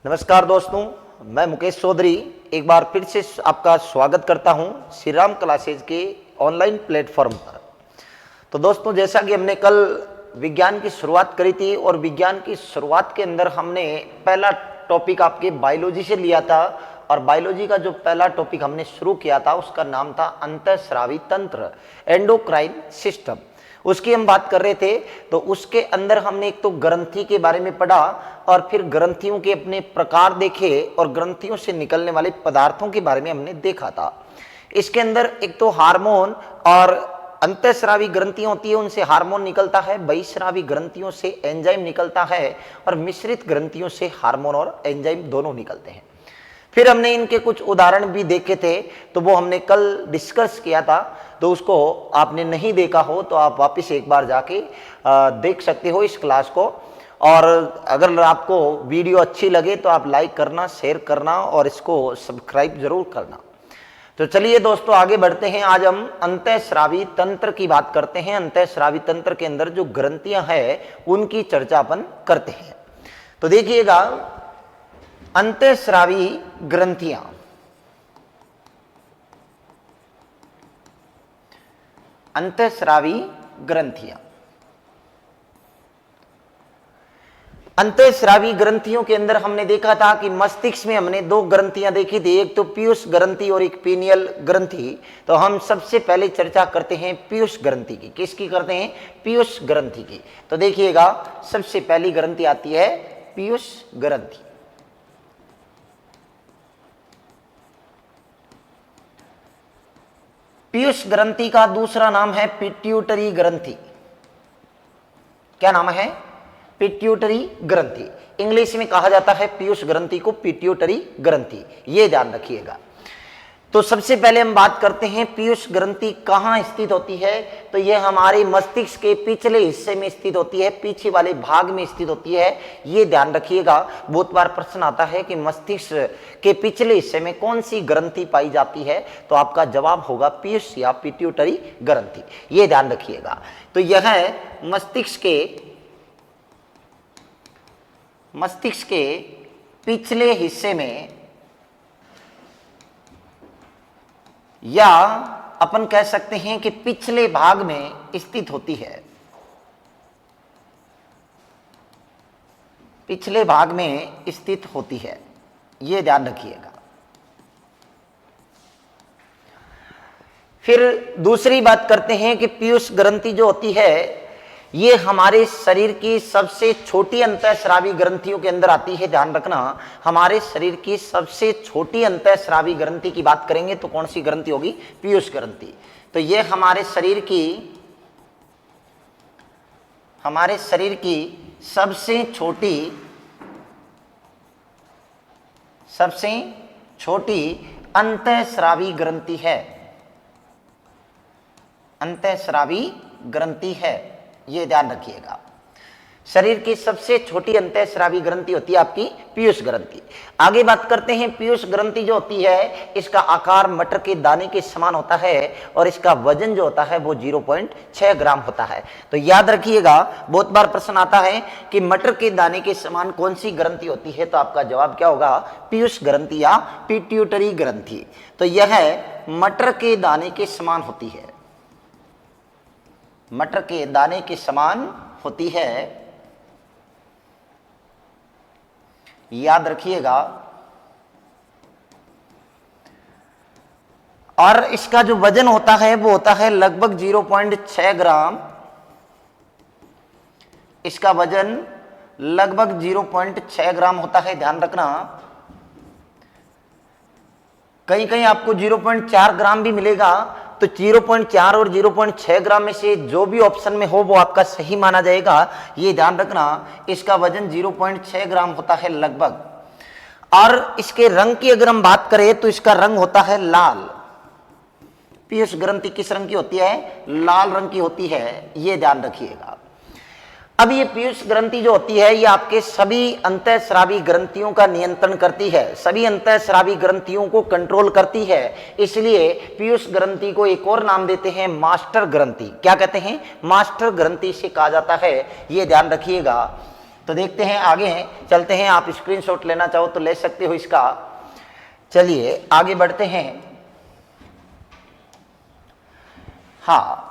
नमस्कार दोस्तों, मैं मुकेश चौधरी एक बार फिर से आपका स्वागत करता हूं श्री राम क्लासेज के ऑनलाइन प्लेटफॉर्म पर। तो दोस्तों, जैसा कि हमने कल विज्ञान की शुरुआत करी थी और विज्ञान की शुरुआत के अंदर हमने पहला टॉपिक आपके बायोलॉजी से लिया था और बायोलॉजी का जो पहला टॉपिक हमने शुरू किया था उसका नाम था अंतःस्रावी तंत्र, एंडोक्राइन सिस्टम। उसकी हम बात कर रहे थे। तो उसके अंदर हमने एक तो ग्रंथि के बारे में पढ़ा और फिर ग्रंथियों के अपने प्रकार देखे और ग्रंथियों से निकलने वाले पदार्थों के बारे में हमने देखा था। इसके अंदर एक तो हार्मोन और अंतःस्रावी ग्रंथियां होती है, उनसे हार्मोन निकलता है, बहिःस्रावी ग्रंथियों से एंजाइम निकलता है और मिश्रित ग्रंथियों से हार्मोन और एंजाइम दोनों निकलते हैं। फिर हमने इनके कुछ उदाहरण भी देखे थे, तो वो हमने कल डिस्कस किया था। तो उसको आपने नहीं देखा हो तो आप वापस एक बार जाके देख सकते हो इस क्लास को। और अगर आपको वीडियो अच्छी लगे तो आप लाइक करना, शेयर करना और इसको सब्सक्राइब जरूर करना। तो चलिए दोस्तों, आगे बढ़ते हैं। आज हम अंतःस्रावी तंत्र की बात करते हैं। अंतःस्रावी तंत्र के अंदर जो ग्रंथियां हैं उनकी चर्चा अपन करते हैं। तो देखिएगा, अंतःस्रावी ग्रंथियां, अंतःस्रावी ग्रंथियां, अंतःस्रावी ग्रंथियों के अंदर हमने देखा था कि मस्तिष्क में हमने दो ग्रंथियां देखी थी, एक तो पीयूष ग्रंथि और एक पीनियल ग्रंथि। तो हम सबसे पहले चर्चा करते हैं पीयूष ग्रंथि की। किसकी करते हैं? पीयूष ग्रंथि की। तो देखिएगा, सबसे पहली ग्रंथि आती है पीयूष ग्रंथि। पीयूष ग्रंथि का दूसरा नाम है पिट्यूटरी ग्रंथि। क्या नाम है? पिट्यूटरी ग्रंथि। इंग्लिश में कहा जाता है पीयूष ग्रंथि को पिट्यूटरी ग्रंथि, ये ध्यान रखिएगा। तो सबसे पहले हम बात करते हैं पीयूष ग्रंथि कहाँ स्थित होती है। तो यह हमारे मस्तिष्क के पिछले हिस्से में स्थित होती है, पीछे वाले भाग में स्थित होती है, ये ध्यान रखिएगा। बहुत बार प्रश्न आता है कि मस्तिष्क के पिछले हिस्से में कौन सी ग्रंथि पाई जाती है, तो आपका जवाब होगा पीयूष या पिट्यूटरी ग्रंथि, ये ध्यान रखिएगा। तो यह मस्तिष्क के पिछले हिस्से में, या अपन कह सकते हैं कि पिछले भाग में स्थित होती है, पिछले भाग में स्थित होती है, यह ध्यान रखिएगा। फिर दूसरी बात करते हैं कि पीयूष ग्रंथि जो होती है ये हमारे शरीर की सबसे छोटी अंतःस्रावी ग्रंथियों के अंदर आती है। ध्यान रखना, हमारे शरीर की सबसे छोटी अंतःस्रावी ग्रंथि की बात करेंगे तो कौन सी ग्रंथि होगी? पीयूष ग्रंथि। तो ये हमारे शरीर की सबसे छोटी अंतःस्रावी ग्रंथि है, अंतःस्रावी ग्रंथि है, ये ध्यान रखिएगा। शरीर की सबसे छोटी अंतःस्रावी ग्रंथि होती है आपकी पीयूष ग्रंथि। आगे बात करते हैं, पीयूष ग्रंथि जो होती है इसका आकार मटर के दाने के समान होता है और इसका वजन जो होता है वो 0.6 ग्राम होता है। तो याद रखिएगा, बहुत बार प्रश्न आता है कि मटर के दाने के समान कौन सी ग्रंथि होती है, तो आपका जवाब क्या होगा? पीयूष ग्रंथि या पिट्यूटरी ग्रंथि। तो यह मटर के दाने के समान होती है, मटर के दाने के समान होती है, याद रखिएगा। और इसका जो वजन होता है वो होता है लगभग 0.6 ग्राम। इसका वजन लगभग 0.6 ग्राम होता है, ध्यान रखना। कहीं कहीं आपको 0.4 ग्राम भी मिलेगा, तो 0.4 और 0.6 ग्राम में से जो भी ऑप्शन में हो वो आपका सही माना जाएगा, ये ध्यान रखना। इसका वजन 0.6 ग्राम होता है लगभग। और इसके रंग की अगर हम बात करें तो इसका रंग होता है लाल। पीयूष ग्रंथि किस रंग की होती है? लाल रंग की होती है, ये ध्यान रखिएगा। अब ये पीयूष ग्रंथि जो होती है ये आपके सभी अंतःस्रावी ग्रंथियों का नियंत्रण करती है, सभी अंतःस्रावी ग्रंथियों को कंट्रोल करती है। इसलिए पीयूष ग्रंथि को एक और नाम देते हैं मास्टर ग्रंथि। क्या कहते हैं? मास्टर ग्रंथि से कहा जाता है, ये ध्यान रखिएगा। तो देखते हैं आगे चलते हैं, आप स्क्रीनशॉट लेना चाहो तो ले सकते हो इसका। चलिए आगे बढ़ते हैं। हाँ,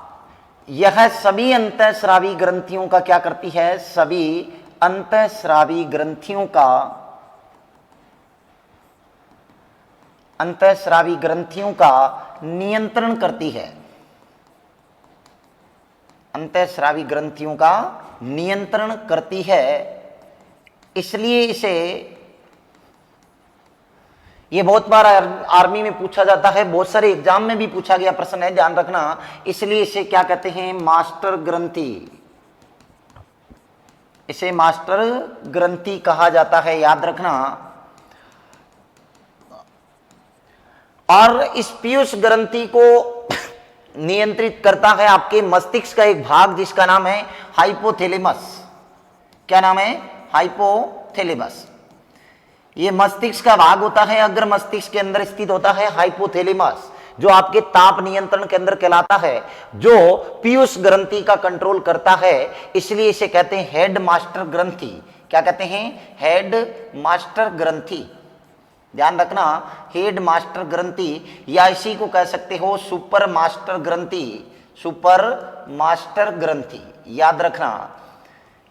यह सभी अंतःस्रावी ग्रंथियों का क्या करती है? सभी अंतःस्रावी ग्रंथियों का नियंत्रण करती है। अंतःस्रावी ग्रंथियों का नियंत्रण करती है, इसलिए इसे, ये बहुत बार आर्मी में पूछा जाता है, बहुत सारे एग्जाम में भी पूछा गया प्रश्न है, ध्यान रखना। इसलिए इसे क्या कहते हैं? मास्टर ग्रंथि। इसे मास्टर ग्रंथि कहा जाता है, याद रखना। और इस पीयूष ग्रंथि को नियंत्रित करता है आपके मस्तिष्क का एक भाग जिसका नाम है हाइपोथैलेमस। क्या नाम है? हाइपोथैलेमस। ये मस्तिष्क का भाग होता है, अग्र मस्तिष्क के अंदर स्थित होता है हाइपोथैलेमस, जो आपके ताप नियंत्रण के अंदर कहलाता है, जो पीयूष ग्रंथि का कंट्रोल करता है। इसलिए इसे कहते हैं हेड मास्टर ग्रंथि। क्या कहते हैं? हेड मास्टर ग्रंथि। ध्यान रखना, हेड मास्टर ग्रंथि, या इसी को कह सकते हो सुपर मास्टर ग्रंथि। सुपर मास्टर ग्रंथि, याद रखना।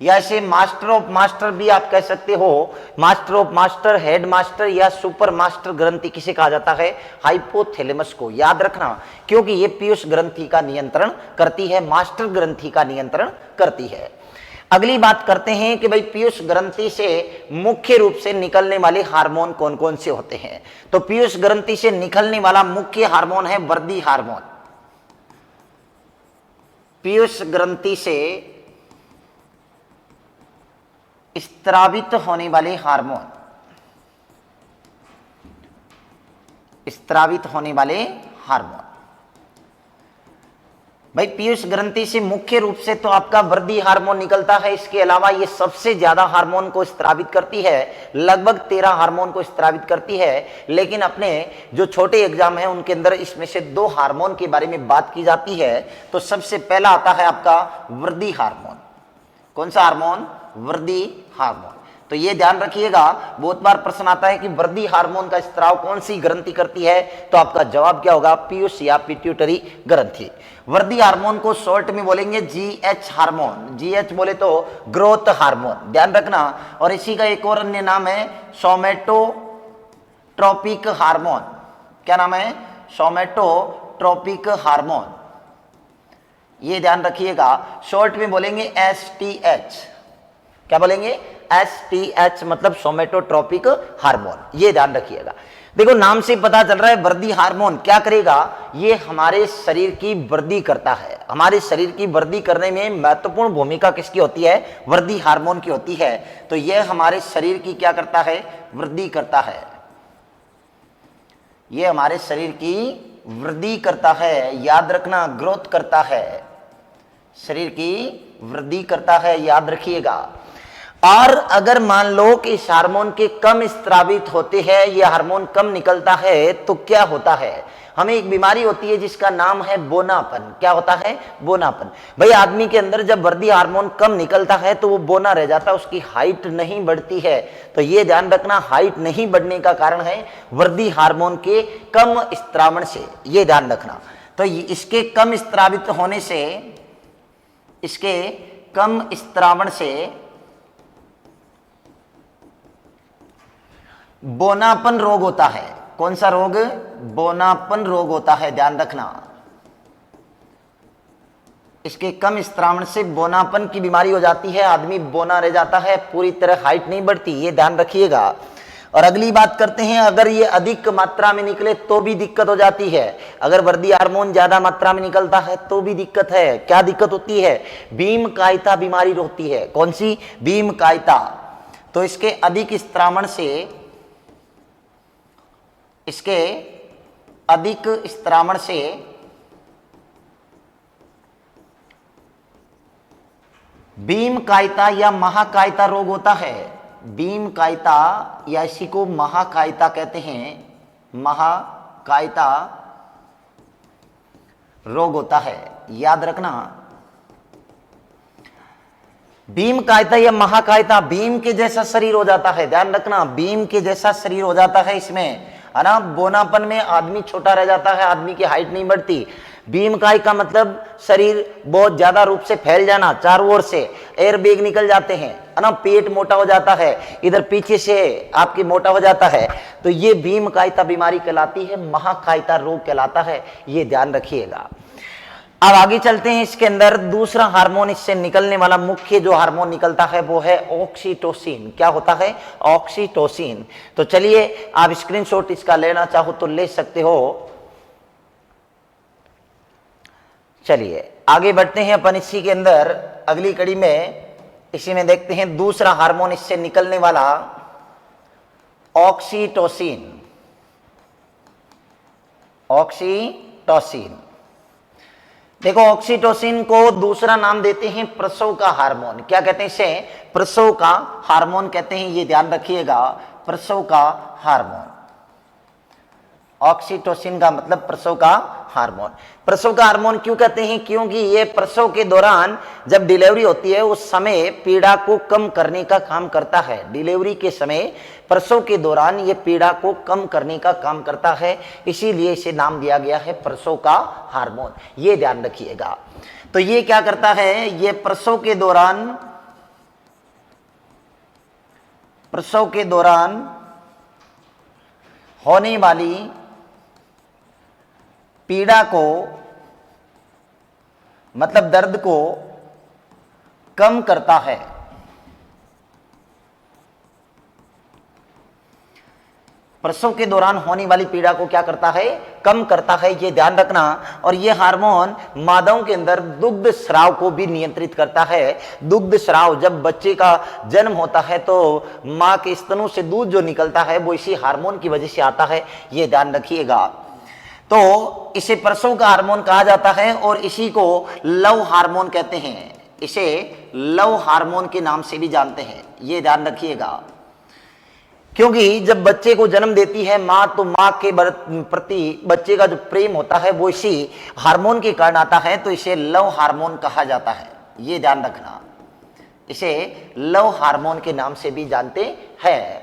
या इसे मास्टर ऑफ मास्टर भी आप कह सकते हो। Master of master, head master या सुपर मास्टर ग्रंथि किसे कहा जाता है? हाइपोथैलेमस को, याद रखना, क्योंकि ये पीयूष ग्रंथि का नियंत्रण करती है, मास्टर ग्रंथि का नियंत्रण करती है। अगली बात करते हैं कि भाई पीयूष ग्रंथि से मुख्य रूप से निकलने वाले हार्मोन कौन कौन से होते हैं। तो पीयूष ग्रंथि से निकलने वाला मुख्य हार्मोन है वृद्धि हार्मोन। पीयूष ग्रंथि से स्त्रावित होने वाले हार्मोन, स्त्रावित होने वाले हार्मोन, भाई पीयूष ग्रंथि से मुख्य रूप से तो आपका वृद्धि हार्मोन निकलता है। इसके अलावा ये सबसे ज्यादा हार्मोन को स्त्रावित करती है, लगभग 13 हार्मोन को स्त्रावित करती है। लेकिन अपने जो छोटे एग्जाम है उनके अंदर इसमें से 2 हार्मोन के बारे में बात की जाती है। तो सबसे पहला आता है आपका वृद्धि हार्मोन। कौन सा हार्मोन? वृद्धि हार्मोन। तो ये ध्यान रखिएगा, बहुत बार प्रश्न आता है कि वृद्धि हार्मोन का स्त्राव कौन सी ग्रंथि करती है? तो आपका जवाब क्या होगा? पीयूष या पिट्यूटरी ग्रंथि। वृद्धि हार्मोन को शॉर्ट में बोलेंगे जीएच हार्मोन। जीएच बोले तो ग्रोथ हार्मोन, ध्यान रखना। और इसी का एक और अन्य नाम है सोमेटोट्रोपिक हार्मोन। क्या नाम है? सोमेटोट्रोपिक हार्मोन। ये ध्यान रखिएगा, शॉर्ट में बोलेंगे एसटीएच। क्या बोलेंगे? एसटीएच मतलब सोमेटोट्रोपिक हार्मोन। ये ध्यान रखिएगा। देखो नाम से पता चल रहा है वृद्धि हार्मोन क्या करेगा? ये हमारे शरीर की वृद्धि करता है। हमारे शरीर की वृद्धि करने में महत्वपूर्ण भूमिका किसकी होती है? वृद्धि हार्मोन की होती है। तो यह हमारे शरीर की क्या करता है? वृद्धि करता है। यह हमारे शरीर की वृद्धि करता है, याद रखना, ग्रोथ करता है, शरीर की वृद्धि करता है, याद रखिएगा। और अगर मान लो कि इस हार्मोन के कम स्त्रावित होते हैं, यह हार्मोन कम निकलता है, तो क्या होता है? हमें एक बीमारी होती है जिसका नाम है बोनापन। क्या होता है? बोनापन। भाई आदमी के अंदर जब वृद्धि हार्मोन कम निकलता है तो वो बोना रह जाता है, उसकी हाइट नहीं बढ़ती है। तो ये ध्यान रखना, हाइट नहीं बढ़ने का कारण है वृद्धि हार्मोन के कम स्त्रावण से, ये ध्यान रखना। तो इसके कम स्त्रावित होने से, इसके कम स्त्रावण से बोनापन रोग होता है। कौन सा रोग? बोनापन रोग होता है, ध्यान रखना। इसके कम स्त्रावण से बोनापन की बीमारी हो जाती है, आदमी बोना रह जाता है, पूरी तरह हाइट नहीं बढ़ती, ये ध्यान रखिएगा। और अगली बात करते हैं, अगर ये अधिक मात्रा में निकले तो भी दिक्कत हो जाती है। अगर वृद्धि हार्मोन ज्यादा मात्रा में निकलता है तो भी दिक्कत है। क्या दिक्कत होती है? भीमकायिता बीमारी होती है। कौन सी? भीमकायिता। तो इसके अधिक स्त्रावण से, इसके अधिक स्त्रावण से भीमकायिता या महाकायिता रोग होता है। भीमकायिता या इसी को महाकायिता कहते हैं, महाकायिता रोग होता है, याद रखना। भीम कायता या महाकायता, भीम के जैसा शरीर हो जाता है, ध्यान रखना, भीम के जैसा शरीर हो जाता है इसमें, है ना। बोनापन में आदमी छोटा रह जाता है, आदमी की हाइट नहीं बढ़ती। भीमकाय का मतलब शरीर बहुत ज्यादा रूप से फैल जाना, चारों ओर से एयर बैग निकल जाते हैं, है ना। पेट मोटा हो जाता है, इधर पीछे से आपकी मोटा हो जाता है, तो ये भीमकायता बीमारी कहलाती है, महाकायता रोग कहलाता है, ये ध्यान रखिएगा। अब आगे चलते हैं, इसके अंदर दूसरा हार्मोन, इससे निकलने वाला मुख्य जो हार्मोन निकलता है वो है ऑक्सीटोसिन। क्या होता है? ऑक्सीटोसिन। तो चलिए आप स्क्रीनशॉट इसका लेना चाहो तो ले सकते हो। चलिए आगे बढ़ते हैं अपन इसी के अंदर अगली कड़ी में, इसी में देखते हैं दूसरा हार्मोन इससे निकलने वाला ऑक्सीटोसिन। ऑक्सीटोसिन, देखो ऑक्सीटोसिन को दूसरा नाम देते हैं प्रसव का हार्मोन। क्या कहते हैं इसे? प्रसव का हार्मोन कहते हैं, ये ध्यान रखिएगा, प्रसव का हार्मोन। ऑक्सीटोसिन का मतलब प्रसव का हार्मोन। प्रसव का हार्मोन क्यों कहते हैं? क्योंकि ये प्रसव के दौरान जब डिलीवरी होती है उस समय पीड़ा को कम करने का काम करता है। डिलीवरी के समय, प्रसव के दौरान ये पीड़ा को कम करने का काम करता है, इसीलिए इसे नाम दिया गया है प्रसव का हार्मोन, ये ध्यान रखिएगा। तो ये क्या करता है? ये प्रसव के दौरान होने वाली पीड़ा को, मतलब दर्द को कम करता है। प्रसव के दौरान होने वाली पीड़ा को क्या करता है? कम करता है, ये ध्यान रखना। और ये हार्मोन मादाओं के अंदर दुग्ध स्राव को भी नियंत्रित करता है। दुग्ध स्राव, जब बच्चे का जन्म होता है तो मां के स्तनों से दूध जो निकलता है वो इसी हार्मोन की वजह से आता है, ये ध्यान रखिएगा। तो इसे प्रसव का हार्मोन कहा जाता है और इसी को लव हार्मोन कहते हैं, इसे लव हार्मोन के नाम से भी जानते हैं, ये ध्यान रखिएगा। क्योंकि जब बच्चे को जन्म देती है मां, तो मां के प्रति बच्चे का जो प्रेम होता है वो इसी हार्मोन के कारण आता है, तो इसे लव हार्मोन कहा जाता है, ये ध्यान रखना, इसे लव हार्मोन के नाम से भी जानते हैं।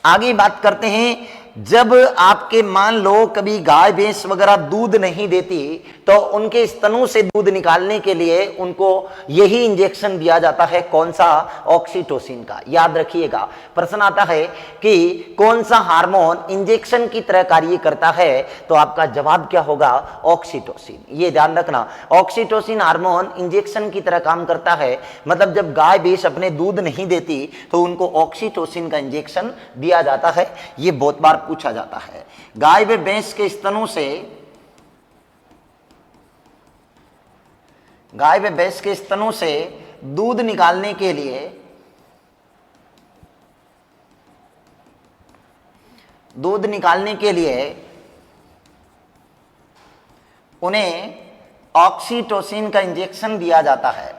आगे बात करते हैं, जब आपके मान लो कभी गाय भैंस वगैरह दूध नहीं देती तो उनके स्तनों से दूध निकालने के लिए उनको यही इंजेक्शन दिया जाता है। कौन सा? ऑक्सीटोसिन का। याद रखिएगा, प्रश्न आता है कि कौन सा हार्मोन इंजेक्शन की तरह कार्य करता है, तो आपका जवाब क्या होगा? ऑक्सीटोसिन, ये ध्यान रखना। ऑक्सीटोसिन हार्मोन इंजेक्शन की तरह काम करता है, मतलब जब गाय भैंस अपने दूध नहीं देती तो उनको ऑक्सीटोसिन का इंजेक्शन दिया जाता है, ये बहुत बार पूछा जाता है। गाय व भैंस के स्तनों से, गाय व भैंस के स्तनों से दूध निकालने के लिए उन्हें ऑक्सीटोसिन का इंजेक्शन दिया जाता है।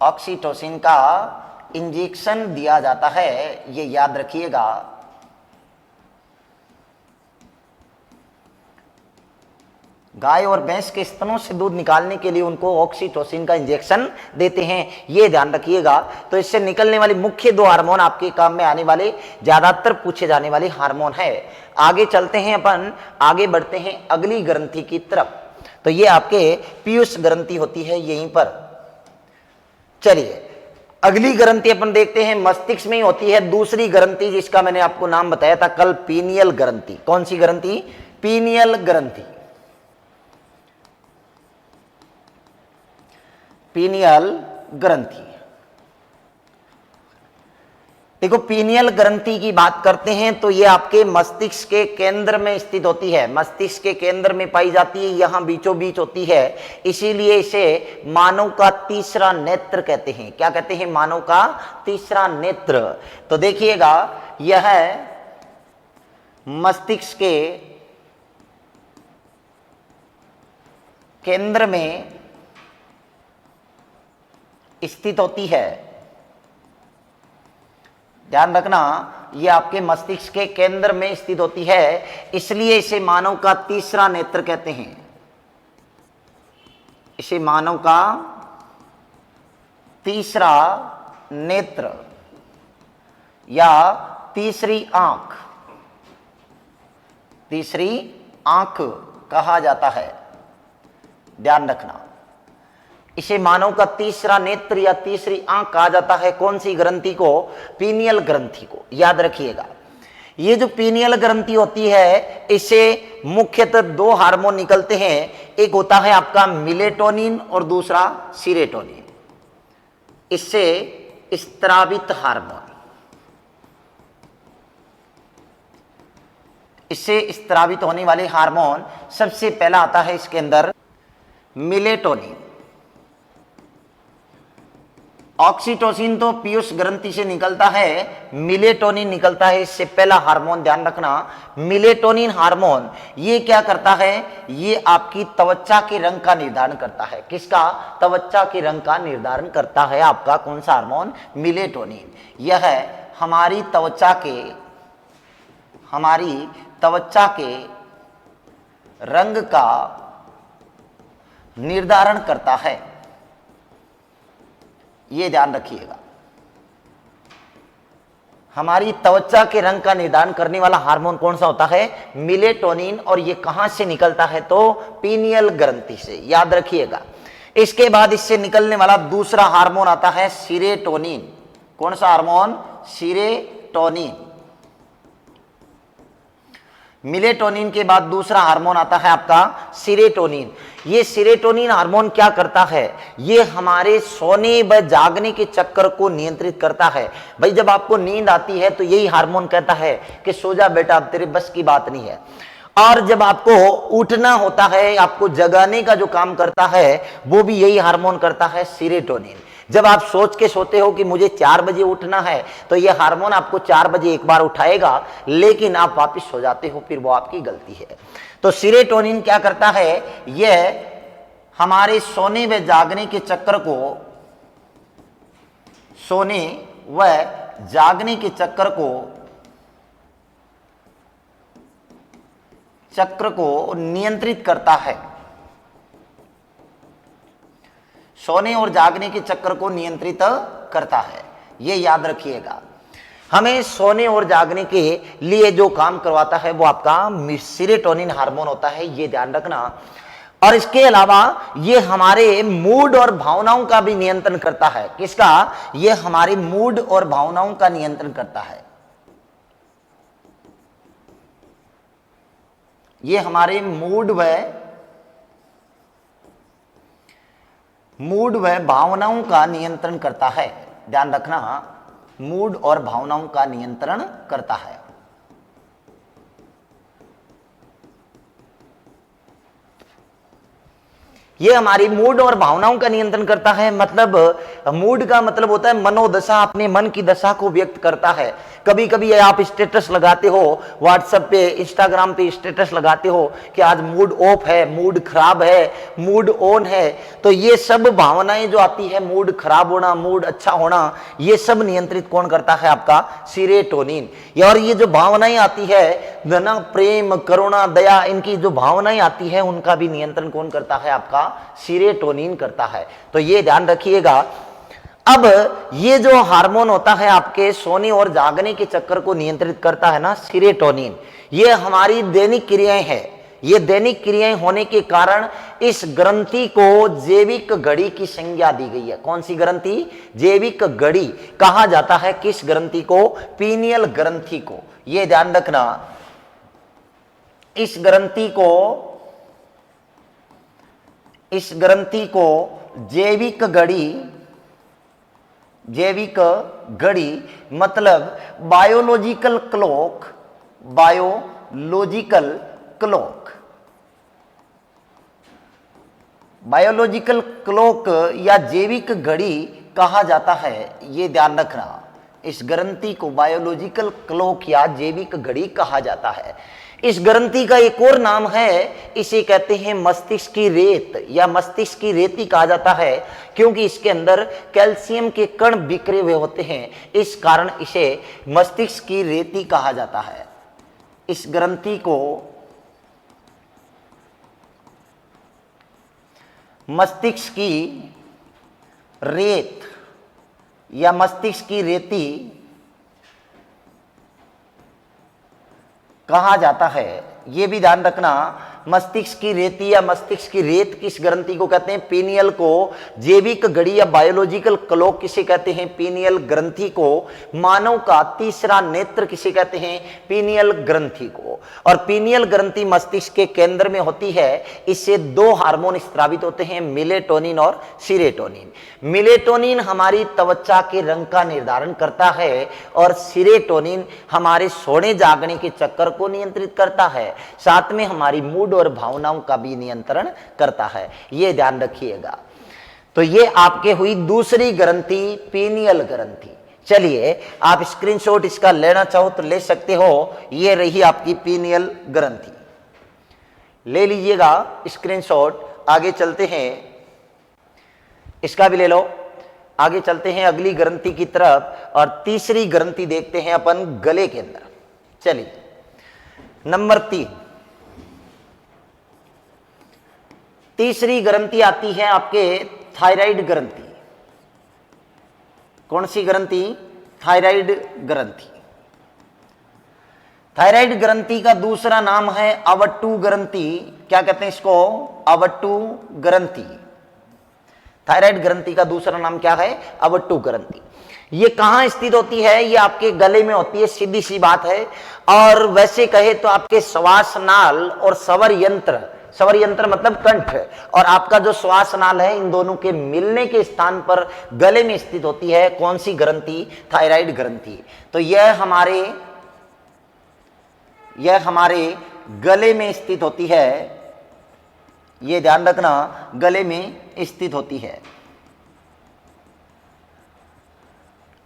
ऑक्सीटोसिन का इंजेक्शन दिया जाता है, ये याद रखिएगा। गाय और भैंस के स्तनों से दूध निकालने के लिए उनको ऑक्सीटोसिन का इंजेक्शन देते हैं, ये ध्यान रखिएगा। तो इससे निकलने वाली मुख्य दो हार्मोन आपके काम में आने वाले, ज्यादातर पूछे जाने वाले हार्मोन है। आगे चलते हैं अपन, आगे बढ़ते हैं अगली ग्रंथि की तरफ। तो ये आपके पीयूष ग्रंथि होती है यहीं पर। चलिए अगली ग्रंथि अपन देखते हैं, मस्तिष्क में ही होती है दूसरी ग्रंथि, जिसका मैंने आपको नाम बताया था कल, पीनियल ग्रंथि। कौन सी ग्रंथि? पीनियल ग्रंथि। पीनियल ग्रंथि, देखो पीनियल ग्रंथि की बात करते हैं तो ये आपके मस्तिष्क के केंद्र में स्थित होती है, मस्तिष्क के केंद्र में पाई जाती है, यहां बीचों बीच होती है, इसीलिए इसे मानव का तीसरा नेत्र कहते हैं। क्या कहते हैं? मानव का तीसरा नेत्र। तो देखिएगा, यह मस्तिष्क के केंद्र में स्थित होती है, ध्यान रखना, ये आपके मस्तिष्क के केंद्र में स्थित होती है, इसलिए इसे मानव का तीसरा नेत्र कहते हैं। इसे मानव का तीसरा नेत्र या तीसरी आंख, तीसरी आंख कहा जाता है। ध्यान रखना, इसे मानव का तीसरा नेत्र या तीसरी आंख कहा जाता है। कौन सी ग्रंथि को? पीनियल ग्रंथि को। याद रखिएगा, ये जो पीनियल ग्रंथि होती है, इससे मुख्यतः दो हार्मोन निकलते हैं। एक होता है आपका मिलेटोनिन और दूसरा सीरोटोनिन। इससे स्त्रावित हार्मोन, इससे स्त्रावित होने वाले हार्मोन सबसे पहला आता है इसके अंदर मिलेटोनिन। ऑक्सीटोसिन तो पीयूष ग्रंथि से निकलता है, मिलेटोनिन निकलता है इससे पहला हार्मोन। ध्यान रखना, मिलेटोनिन हार्मोन ये क्या करता है? ये आपकी त्वचा के रंग का निर्धारण करता है। किसका? त्वचा के रंग का निर्धारण करता है आपका कौन सा हार्मोन? मिलेटोनिन। यह हमारी त्वचा के रंग का निर्धारण करता है। ये ध्यान रखिएगा, हमारी त्वचा के रंग का निर्धारण करने वाला हार्मोन कौन सा होता है? मिलेटोनिन। और ये कहां से निकलता है? तो पीनियल ग्रंथि से। याद रखिएगा। इसके बाद इससे निकलने वाला दूसरा हार्मोन आता है सीरोटोनिन। कौन सा हार्मोन? सीरोटोनिन। मिलेटोनिन के बाद दूसरा हार्मोन आता है आपका सीरोटोनिन। ये सीरोटोनिन हार्मोन क्या करता है? ये हमारे सोने व जागने के चक्कर को नियंत्रित करता है। भाई जब आपको नींद आती है तो यही हार्मोन कहता है कि सो जा बेटा, अब तेरे बस की बात नहीं है। और जब आपको उठना होता है, आपको जगाने का जो काम करता है, वो भी यही हार्मोन करता है, सीरोटोनिन। जब आप सोच के सोते हो कि मुझे 4 बजे उठना है, तो यह हार्मोन आपको 4 बजे एक बार उठाएगा, लेकिन आप वापस सो जाते हो, फिर वो आपकी गलती है। तो सीरोटोनिन क्या करता है? यह हमारे सोने व जागने के चक्कर को, सोने व जागने के चक्र को नियंत्रित करता है। सोने और जागने के चक्र को नियंत्रित करता है। ये याद रखिएगा, हमें सोने और जागने के लिए जो काम करवाता है वो आपका सीरोटोनिन हार्मोन होता है। ये ध्यान रखना। और इसके अलावा ये हमारे मूड और भावनाओं का भी नियंत्रण करता है। किसका? ये हमारे मूड और भावनाओं का नियंत्रण करता है। ये हमारे मूड व भावनाओं का नियंत्रण करता है। ध्यान रखना, मूड और भावनाओं का नियंत्रण करता है। ये हमारी मूड और भावनाओं का नियंत्रण करता है। मतलब मूड का मतलब होता है मनोदशा, अपने मन की दशा को व्यक्त करता है। कभी कभी आप स्टेटस लगाते हो व्हाट्सएप पे, इंस्टाग्राम पे स्टेटस लगाते हो कि आज मूड ऑफ है, मूड खराब है, मूड ऑन है। तो ये सब भावनाएं जो आती है, मूड खराब होना, मूड अच्छा होना, ये सब नियंत्रित कौन करता है? आपका सीरोटोनिन। और ये जो भावनाएं आती है ना, प्रेम, करुणा, दया, इनकी जो भावनाएं आती है, उनका भी नियंत्रण कौन करता है? आपका सीरोटोनिन करता है। तो ये ध्यान रखिएगा। अब ये जो हार्मोन होता है आपके सोने और जागने के चक्कर को नियंत्रित करता है ना, सीरोटोनिन, ये हमारी दैनिक क्रियाएं हैं। ये दैनिक क्रियाएं होने के कारण इस ग्रंथि को जैविक घड़ी की संज्ञा दी गई है। कौन सी ग्रंथि? जैविक घड़ी कहा जाता है। किस ग्रंथि को? पीनियल ग्रंथि को। यह ध्यान रखना, इस ग्रंथि को जैविक घड़ी मतलब बायोलॉजिकल क्लॉक या जैविक घड़ी कहा जाता है। ये ध्यान रखना, इस ग्रंथि को बायोलॉजिकल क्लॉक या जैविक घड़ी कहा जाता है। इस ग्रंथि का एक और नाम है, इसे कहते हैं मस्तिष्क की रेत या मस्तिष्क की रेती कहा जाता है, क्योंकि इसके अंदर कैल्शियम के कण बिखरे हुए होते हैं। इस कारण इसे मस्तिष्क की रेती कहा जाता है। इस ग्रंथि को मस्तिष्क की रेत या मस्तिष्क की रेती कहा जाता है। यह भी ध्यान रखना, मस्तिष्क की रेती या मस्तिष्क की रेत किस ग्रंथि को कहते हैं? पीनियल को। जैविक घड़ी या बायोलॉजिकल क्लॉक किसे कहते हैं? पीनियल ग्रंथि को। मानव का तीसरा नेत्र किसे कहते हैं? पीनियल ग्रंथि को। और पीनियल ग्रंथि मस्तिष्क के केंद्र में होती है। इससे दो हार्मोन स्रावित होते हैं, मेलेटोनिन और सीरोटोनिन। मेलेटोनिन हमारी त्वचा के रंग का निर्धारण करता है और सीरोटोनिन हमारे सोने जागने के चक्कर को नियंत्रित करता है, साथ में हमारी मूड और भावनाओं का भी नियंत्रण करता है। यह ध्यान रखिएगा। तो ये आपके हुई दूसरी ग्रंथि, पीनियल ग्रंथि। चलिए आप स्क्रीनशॉट इसका लेना चाहो तो ले सकते हो। ये रही आपकी पीनियल ग्रंथि, ले लीजिएगा स्क्रीनशॉट। आगे चलते हैं, इसका भी ले लो। आगे चलते हैं अगली ग्रंथि की तरफ और तीसरी ग्रंथि देखते हैं अपन गले के अंदर। चलिए नंबर 3, तीसरी ग्रंथि आती है आपके थायराइड ग्रंथि। कौन सी ग्रंथि? थायराइड ग्रंथि। थायराइड ग्रंथि का दूसरा नाम है अवट्टू ग्रंथि। क्या कहते हैं इसको? अवट्टू ग्रंथि। थायराइड ग्रंथि का दूसरा नाम क्या है? अवट्टू ग्रंथि। ये कहां स्थित होती है? ये आपके गले में होती है, सीधी सी बात है। और वैसे कहे तो आपके श्वास नाल और स्वर यंत्र, स्वर यंत्र मतलब कंठ, और आपका जो श्वास नाल है, इन दोनों के मिलने के स्थान पर गले में स्थित होती है। कौन सी ग्रंथि? थायराइड ग्रंथि। तो यह हमारे गले में स्थित होती है। ये ध्यान रखना, गले में स्थित होती है।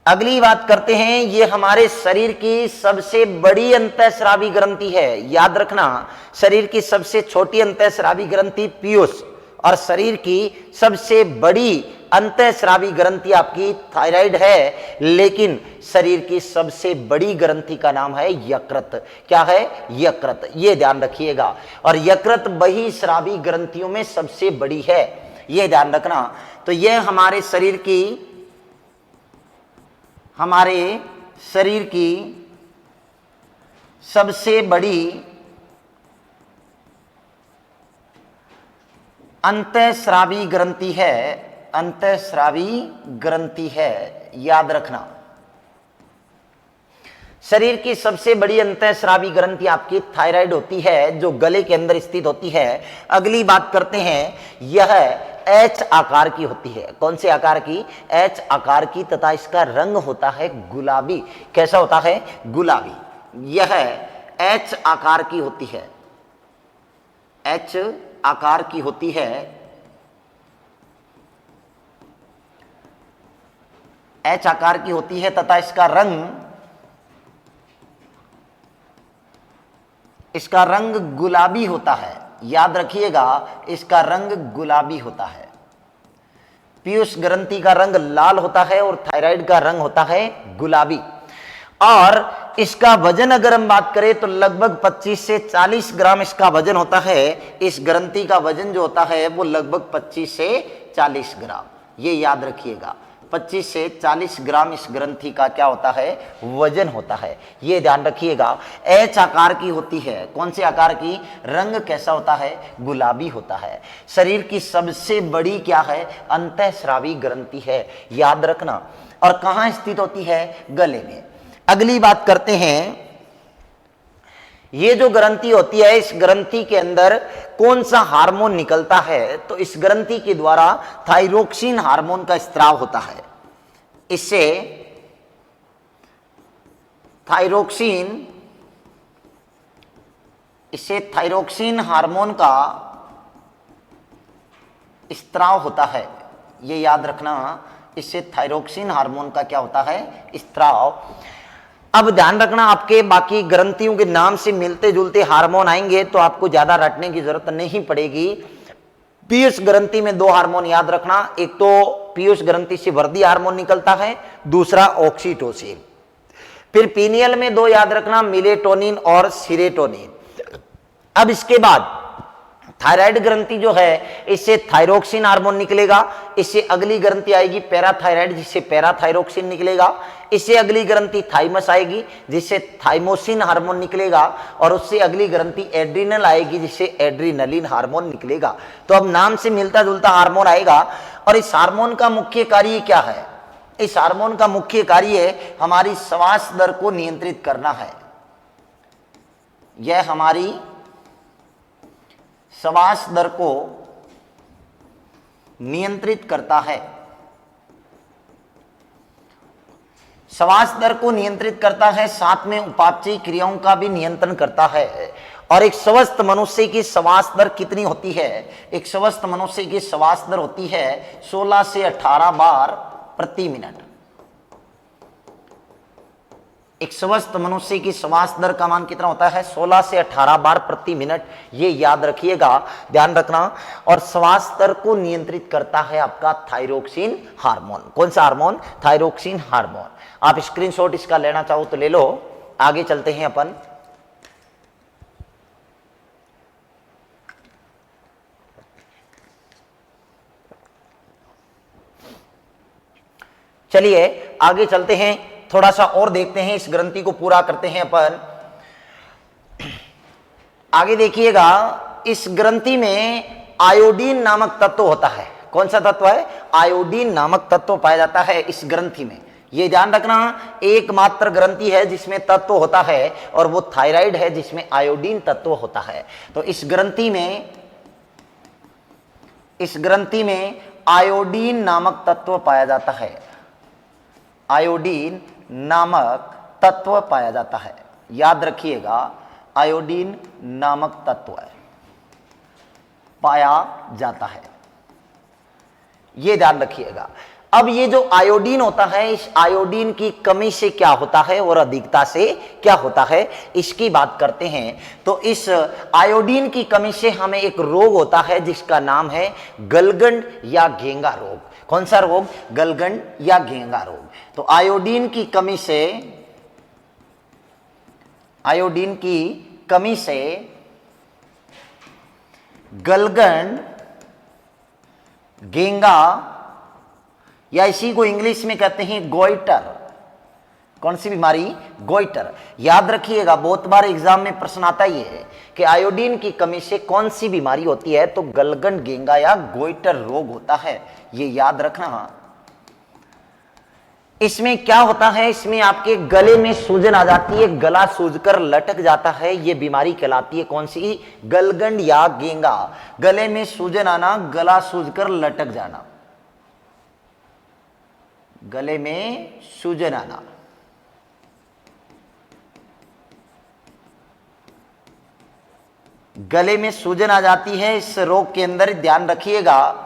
अगली बात करते हैं, ये हमारे शरीर की सबसे बड़ी अंतःस्रावी ग्रंथि है। याद रखना, शरीर की सबसे छोटी अंतःस्रावी ग्रंथि पीयूष और शरीर की सबसे बड़ी अंतःस्रावी ग्रंथि आपकी थायराइड है। लेकिन शरीर की सबसे बड़ी ग्रंथि का नाम है यकृत। क्या है? यकृत। ये ध्यान रखिएगा। और यकृत बहिस्रावी ग्रंथियों में सबसे बड़ी है, ये ध्यान रखना। तो यह हमारे शरीर की सबसे बड़ी अंतःस्रावी ग्रंथि है। अंतःस्रावी ग्रंथि है, याद रखना। शरीर की सबसे बड़ी अंतःस्रावी ग्रंथि आपकी थायराइड होती है, जो गले के अंदर स्थित होती है। अगली बात करते हैं, यह एच आकार की होती है। कौन से आकार की? एच आकार की, तथा इसका रंग होता है गुलाबी। कैसा होता है? गुलाबी। यह एच आकार की होती है। एच आकार की होती है। एच आकार की होती है तथा इसका रंग गुलाबी होता है। याद रखिएगा, इसका रंग गुलाबी होता है। पीयूष ग्रंथि का रंग लाल होता है और थायराइड का रंग होता है गुलाबी। और इसका वजन अगर हम बात करें तो लगभग 25 से 40 ग्राम इसका वजन होता है। इस ग्रंथि का वजन जो होता है वो लगभग 25 से 40 ग्राम, ये याद रखिएगा। 25 से 40 ग्राम इस ग्रंथि का क्या होता है? वजन होता है। ये ध्यान रखिएगा। एच आकार की होती है। कौन से आकार की? रंग कैसा होता है? गुलाबी होता है। शरीर की सबसे बड़ी क्या है? अंतःस्रावी ग्रंथि है, याद रखना। और कहां स्थित होती है? गले में। अगली बात करते हैं, ये जो ग्रंथि होती है, इस ग्रंथि के अंदर कौन सा हार्मोन निकलता है? तो इस ग्रंथि के द्वारा थायरोक्सिन हार्मोन का स्त्राव होता है। इससे थायरोक्सिन हार्मोन का स्त्राव होता है। ये याद रखना, इससे थायरोक्सिन हार्मोन का क्या होता है? स्त्राव। अब ध्यान रखना, आपके बाकी ग्रंथियों के नाम से मिलते जुलते हार्मोन आएंगे तो आपको ज्यादा रटने की जरूरत नहीं पड़ेगी। पीयूष ग्रंथि में दो हार्मोन याद रखना, एक तो पीयूष ग्रंथि से वर्दी हार्मोन निकलता है, दूसरा ऑक्सीटोसिन। फिर पीनियल में दो याद रखना, मेलेटोनिन और सीरोटोनिन। अब इसके बाद थायराइड ग्रंथि जो है इससे थायरोक्सिन हार्मोन निकलेगा, इससे अगली ग्रंथि आएगी पैराथायराइड जिससे पैराथायरोक्सिन निकलेगा, इससे अगली ग्रंथि थाइमस आएगी जिससे थाइमोसिन हार्मोन निकलेगा, और उससे अगली ग्रंथि एड्रिनल आएगी जिससे एड्रिनलिन हार्मोन निकलेगा। तो अब नाम से मिलता जुलता हार्मोन आएगा। और इस हार्मोन का मुख्य कार्य क्या है? इस हार्मोन का मुख्य कार्य हमारी श्वास दर को नियंत्रित करना है। यह हमारी श्वास दर को नियंत्रित करता है, श्वास दर को नियंत्रित करता है, साथ में उपापचयी क्रियाओं का भी नियंत्रण करता है। और एक स्वस्थ मनुष्य की श्वास दर कितनी होती है? एक स्वस्थ मनुष्य की श्वास दर होती है 16 से 18 बार प्रति मिनट। एक स्वस्थ मनुष्य की श्वास दर का मान कितना होता है? 16 से 18 बार प्रति मिनट। ये याद रखिएगा, ध्यान रखना। और श्वास दर को नियंत्रित करता है आपका थायरोक्सिन हार्मोन। कौन सा हार्मोन? Thyroxine hormone. आप स्क्रीनशॉट इसका लेना चाहो तो ले लो। आगे चलते हैं अपन। चलिए आगे चलते हैं, थोड़ा सा और देखते हैं, इस ग्रंथि को पूरा करते हैं अपन। आगे देखिएगा, इस ग्रंथि में आयोडीन नामक तत्व होता है। कौन सा तत्व है? आयोडीन नामक तत्व पाया जाता है इस ग्रंथि में। ये ध्यान रखना, एकमात्र ग्रंथि है जिसमें तत्व होता है और वो थायराइड है जिसमें आयोडीन तत्व होता है। तो इस ग्रंथि में आयोडीन नामक तत्व पाया जाता है। आयोडीन नामक तत्व पाया जाता है, याद रखिएगा, आयोडीन नामक तत्व पाया जाता है, ये ध्यान रखिएगा। अब ये जो आयोडीन होता है, इस आयोडीन की कमी से क्या होता है और अधिकता से क्या होता है, इसकी बात करते हैं। तो इस आयोडीन की कमी से हमें एक रोग होता है जिसका नाम है गलगंड या घेंगा रोग। कौन सा रोग? गलगंड या घेंगा रोग। तो आयोडीन की कमी से गलगंड, घेंगा, या इसी को इंग्लिश में कहते हैं गोइटर। कौन सी बीमारी? गोइटर। याद रखिएगा, बहुत बार एग्जाम में प्रश्न आता ही है कि आयोडीन की कमी से कौन सी बीमारी होती है, तो गलगंड, घेंगा या गोइटर रोग होता है, ये याद रखना। इसमें क्या होता है? इसमें आपके गले में सूजन आ जाती है, गला सूजकर लटक जाता है, ये बीमारी कहलाती है कौन सी? गलगंड या घेंगा। गले में सूजन आना, गला सूजकर लटक जाना, गले में सूजन आना, गले में सूजन आ जाती है इस रोग के अंदर, ध्यान रखिएगा।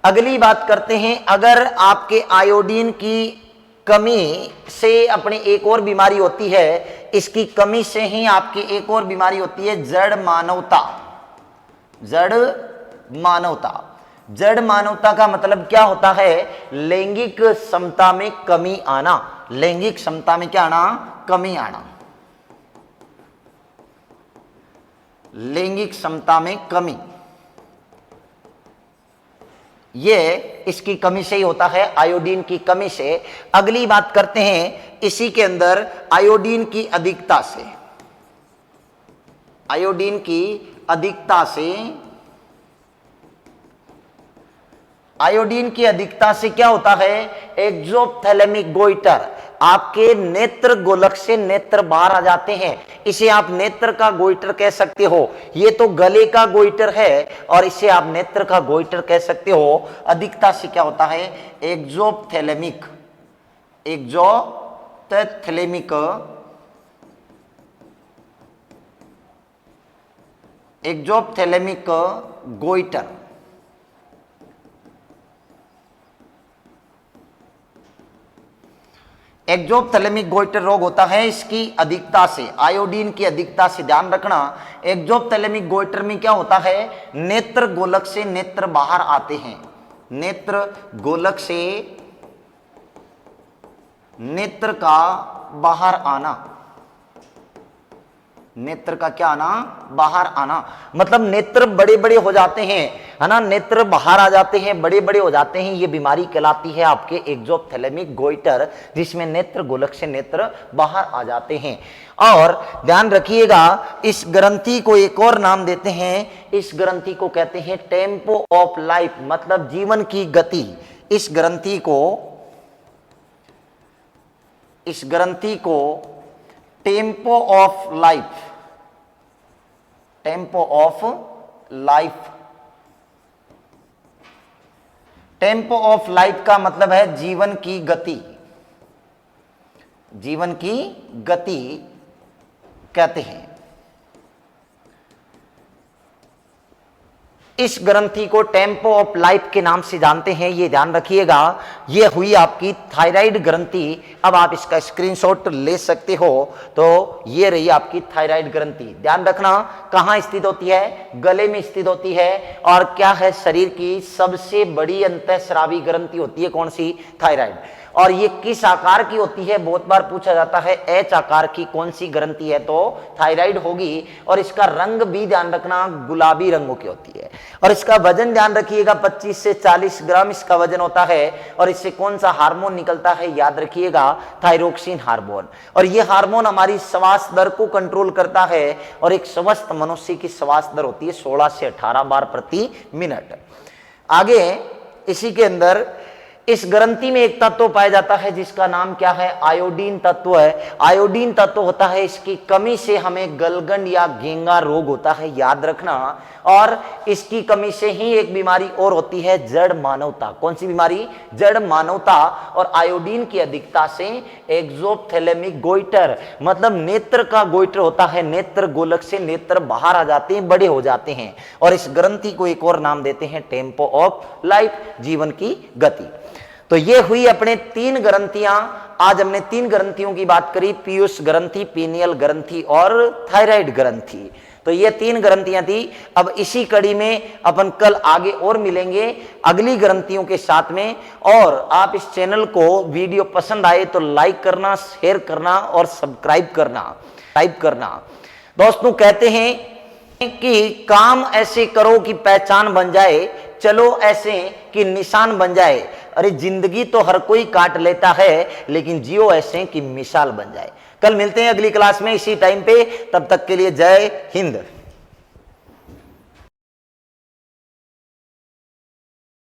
अगली बात करते हैं, अगर आपके आयोडीन की कमी से अपनी एक और बीमारी होती है, इसकी कमी से ही आपकी एक और बीमारी होती है जड़ मानवता। जड़ मानवता, जड़ मानवता का मतलब क्या होता है? लैंगिक समता में कमी आना। लैंगिक समता में क्या आना? कमी आना। लैंगिक समता में कमी, ये इसकी कमी से ही होता है, आयोडीन की कमी से। अगली बात करते हैं इसी के अंदर आयोडीन की अधिकता से। आयोडीन की अधिकता से, आयोडीन की अधिकता से क्या होता है? एक्सोप्थेलेमिक गोइटर। आपके नेत्र गोलक से नेत्र बाहर आ जाते हैं, इसे आप नेत्र का गोइटर कह सकते हो। ये तो गले का गोइटर है और इसे आप नेत्र का गोइटर कह सकते हो। अधिकता से क्या होता है? एक्सोप्थेलेमिक, एक्सोप्थेलेमिक, एक्सोप्थेलेमिक गोइटर। एक्सोप्थेलेमिक गोइटर रोग होता है इसकी अधिकता से, आयोडीन की अधिकता से। ध्यान रखना, एक्सोप्थेलेमिक गोइटर में क्या होता है? नेत्र गोलक से नेत्र बाहर आते हैं, नेत्र गोलक से नेत्र का बाहर आना, नेत्र का क्या आना, बाहर आना, मतलब नेत्र बड़े बड़े हो जाते हैं, है ना, नेत्र बाहर आ जाते हैं, बड़े बड़े हो जाते हैं। ये बीमारी कहलाती है आपके एक्सोप्थेलेमिक गोइटर, जिसमें नेत्र गोलक से नेत्र बाहर आ जाते हैं। और ध्यान रखिएगा, इस ग्रंथि को एक और नाम देते हैं, इस ग्रंथि को कहते हैं टेम्पो ऑफ लाइफ, मतलब जीवन की गति। इस ग्रंथि को tempo of life, tempo of life, tempo of life का मतलब है जीवन की गति, जीवन की गति कहते हैं। इस ग्रंथि को टेम्पो ऑफ लाइफ के नाम से जानते हैं, ये ध्यान रखिएगा। ये हुई आपकी थायराइड ग्रंथि। अब आप इसका स्क्रीनशॉट ले सकते हो। तो ये रही आपकी थायराइड ग्रंथि। ध्यान रखना कहाँ स्थित होती है, गले में स्थित होती है। और क्या है, शरीर की सबसे बड़ी अंतःस्रावी ग्रंथि होती है, कौन सी, थायराइड। और ये किस आकार की होती है, बहुत बार पूछा जाता है, एच आकार की कौन सी ग्रंथि है, तो थायराइड होगी। और इसका रंग भी ध्यान रखना गुलाबी रंगों की होती है। और इसका वजन ध्यान रखिएगा 25 से 40 ग्राम इसका वजन होता है। और इससे कौन सा हार्मोन निकलता है, याद रखिएगा, थायरोक्सिन हार्मोन। और ये हार्मोन हमारी श्वास दर को कंट्रोल करता है। और एक स्वस्थ मनुष्य की श्वास दर होती है 16 से 18 बार प्रति मिनट। आगे इसी के अंदर इस ग्रंथि में एक तत्व पाया जाता है जिसका नाम क्या है, आयोडीन तत्व है। आयोडीन तत्व होता है, इसकी कमी से हमें गलगंड या घेंगा रोग होता है, याद रखना। और इसकी कमी से ही एक बीमारी और होती है, जड़ मानवता। कौन सी बीमारी, जड़ मानवता। और आयोडीन की अधिकता से एक्सोप्थेलेमिक गोइटर, मतलब नेत्र का गोइटर होता है, नेत्र गोलक से नेत्र बाहर आ जाते हैं, बड़े हो जाते हैं। और इस ग्रंथि को एक और नाम देते हैं टेम्पो ऑफ लाइफ, जीवन की गति। तो ये हुई अपने 3 ग्रंथियां। आज हमने 3 ग्रंथियों की बात करी, पीयूष ग्रंथि, पीनियल ग्रंथि और थायराइड ग्रंथि। तो ये 3 ग्रंथियां थी। अब इसी कड़ी में अपन कल आगे और मिलेंगे अगली ग्रंथियों के साथ में। और आप इस चैनल को वीडियो पसंद आए तो लाइक करना, शेयर करना और सब्सक्राइब करना। दोस्तों कहते हैं कि काम ऐसे करो कि पहचान बन जाए, चलो ऐसे कि निशान बन जाए। अरे जिंदगी तो हर कोई काट लेता है, लेकिन जियो ऐसे कि मिसाल बन जाए। कल मिलते हैं अगली क्लास में इसी टाइम पे, तब तक के लिए जय हिंद।